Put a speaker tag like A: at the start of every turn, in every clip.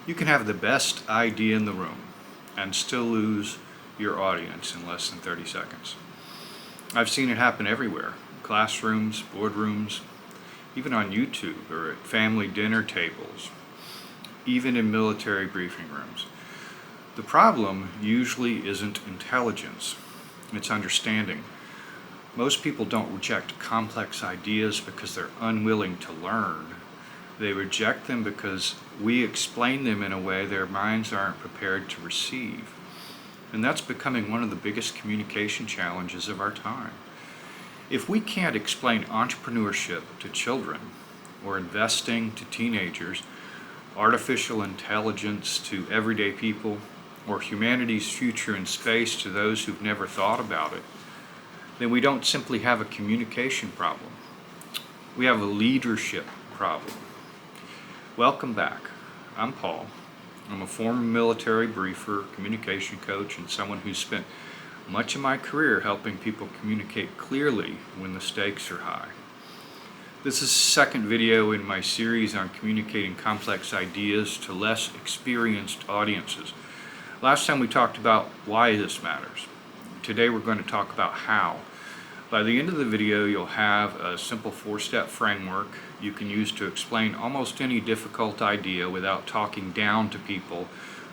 A: You can have the best idea in the room and still lose your audience in less than 30 seconds. I've seen it happen everywhere, classrooms, boardrooms, even on YouTube or at family dinner tables, even in military briefing rooms. The problem usually isn't intelligence, it's understanding. Most people don't reject complex ideas because they're unwilling to learn. They reject them because we explain them in a way their minds aren't prepared to receive. And that's becoming one of the biggest communication challenges of our time. If we can't explain entrepreneurship to children, or investing to teenagers, artificial intelligence to everyday people, or humanity's future in space to those who've never thought about it, then we don't simply have a communication problem. We have a leadership problem. Welcome back. I'm Paul. I'm a former military briefer, communication coach, and someone who's spent much of my career helping people communicate clearly when the stakes are high. This is the second video in my series on communicating complex ideas to less experienced audiences. Last time we talked about why this matters. Today we're going to talk about how. By the end of the video, you'll have a simple 4-step framework you can use to explain almost any difficult idea without talking down to people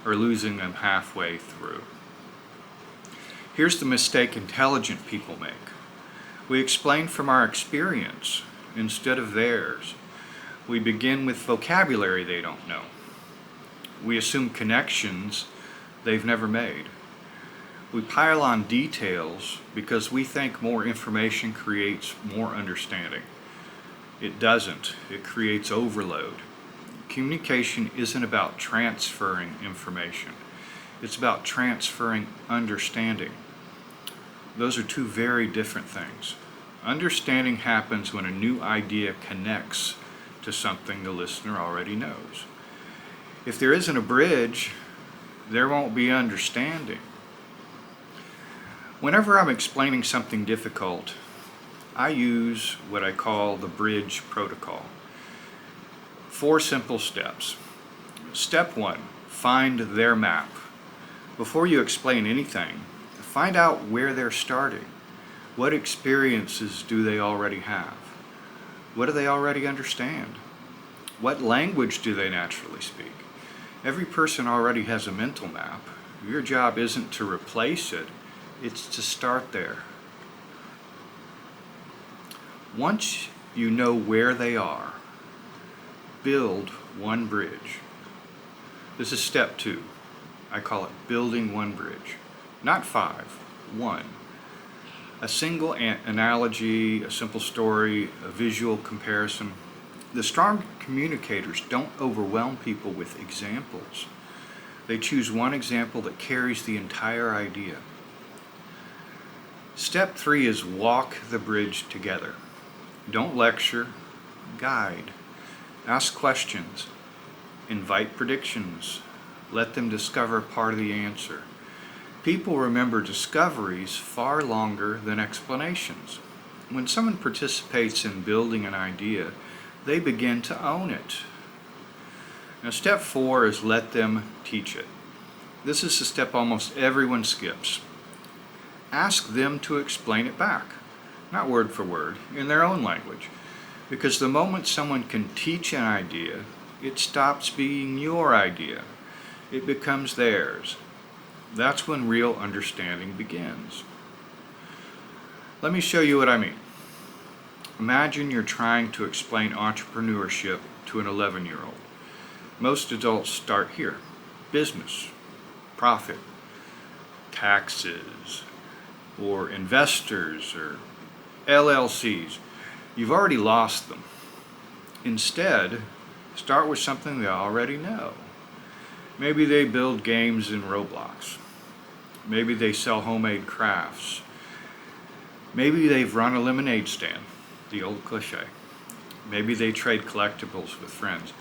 A: or losing them halfway through. Here's the mistake intelligent people make. We explain from our experience instead of theirs. We begin with vocabulary they don't know. We assume connections they've never made. We pile on details because we think more information creates more understanding. It doesn't. It creates overload. Communication isn't about transferring information. It's about transferring understanding. Those are two very different things. Understanding happens when a new idea connects to something the listener already knows. If there isn't a bridge, there won't be understanding. Whenever I'm explaining something difficult, I use what I call the bridge protocol. 4 simple steps. Step 1, find their map. Before you explain anything, find out where they're starting. What experiences do they already have? What do they already understand? What language do they naturally speak? Every person already has a mental map. Your job isn't to replace it, it's to start there. Once you know where they are, build one bridge. This is step 2. I call it building one bridge. Not 5, 1. A single analogy, a simple story, a visual comparison. The strong communicators don't overwhelm people with examples. They choose one example that carries the entire idea. Step 3 is walk the bridge together. Don't lecture, guide. Ask questions. Invite predictions. Let them discover part of the answer. People remember discoveries far longer than explanations. When someone participates in building an idea, they begin to own it. Now, step 4 is let them teach it. This is the step almost everyone skips. Ask them to explain it back, not word for word, in their own language. Because the moment someone can teach an idea, it stops being your idea. It becomes theirs. That's when real understanding begins. Let me show you what I mean. Imagine you're trying to explain entrepreneurship to an 11-year-old. Most adults start here. Business, profit, taxes, or investors, or LLCs. You've already lost them. Instead, start with something they already know. Maybe they build games in Roblox. Maybe they sell homemade crafts. Maybe they've run a lemonade stand, the old cliche. Maybe they trade collectibles with friends.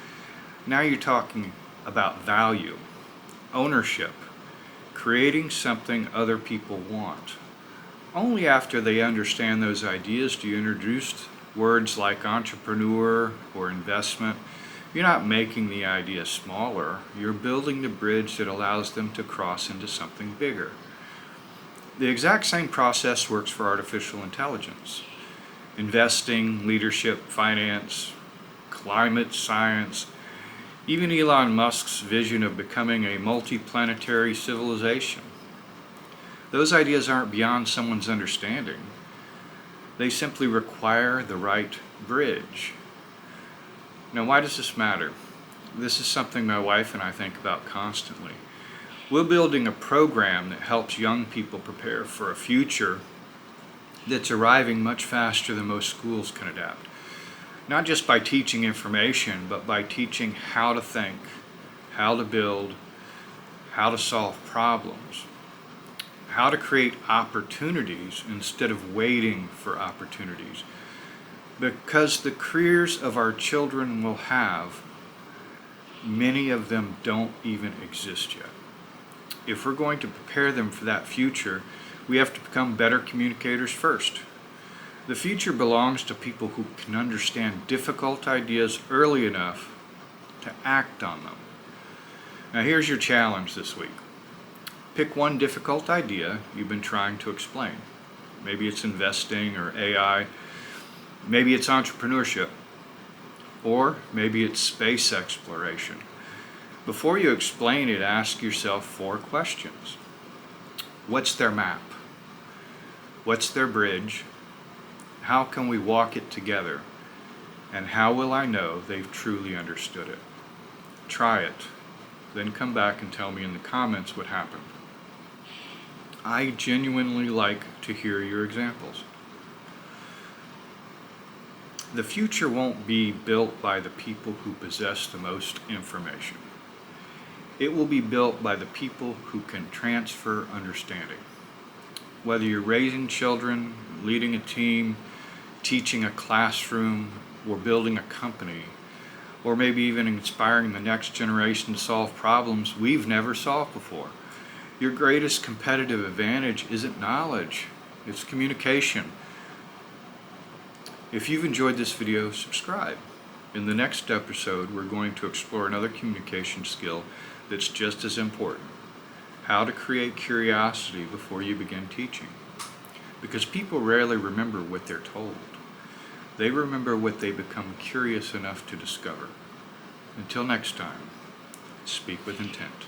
A: Now you're talking about value, ownership, creating something other people want. Only after they understand those ideas do you introduce words like entrepreneur or investment. You're not making the idea smaller, you're building the bridge that allows them to cross into something bigger. The exact same process works for artificial intelligence. Investing, leadership, finance, climate science, even Elon Musk's vision of becoming a multi-planetary civilization. Those ideas aren't beyond someone's understanding. They simply require the right bridge. Now, why does this matter? This is something my wife and I think about constantly. We're building a program that helps young people prepare for a future that's arriving much faster than most schools can adapt. Not just by teaching information, but by teaching how to think, how to build, how to solve problems, how to create opportunities instead of waiting for opportunities. Because the careers of our children will have, many of them don't even exist yet. If we're going to prepare them for that future, we have to become better communicators first. The future belongs to people who can understand difficult ideas early enough to act on them. Now here's your challenge this week. Pick one difficult idea you've been trying to explain. Maybe it's investing or AI. Maybe it's entrepreneurship. Or maybe it's space exploration. Before you explain it, ask yourself 4 questions. What's their map? What's their bridge? How can we walk it together? And how will I know they've truly understood it? Try it. Then come back and tell me in the comments what happened. I genuinely like to hear your examples. The future won't be built by the people who possess the most information. It will be built by the people who can transfer understanding. Whether you're raising children, leading a team, teaching a classroom, or building a company, or maybe even inspiring the next generation to solve problems we've never solved before. Your greatest competitive advantage isn't knowledge, it's communication. If you've enjoyed this video, subscribe. In the next episode, we're going to explore another communication skill that's just as important: how to create curiosity before you begin teaching. Because people rarely remember what they're told. They remember what they become curious enough to discover. Until next time, speak with intent.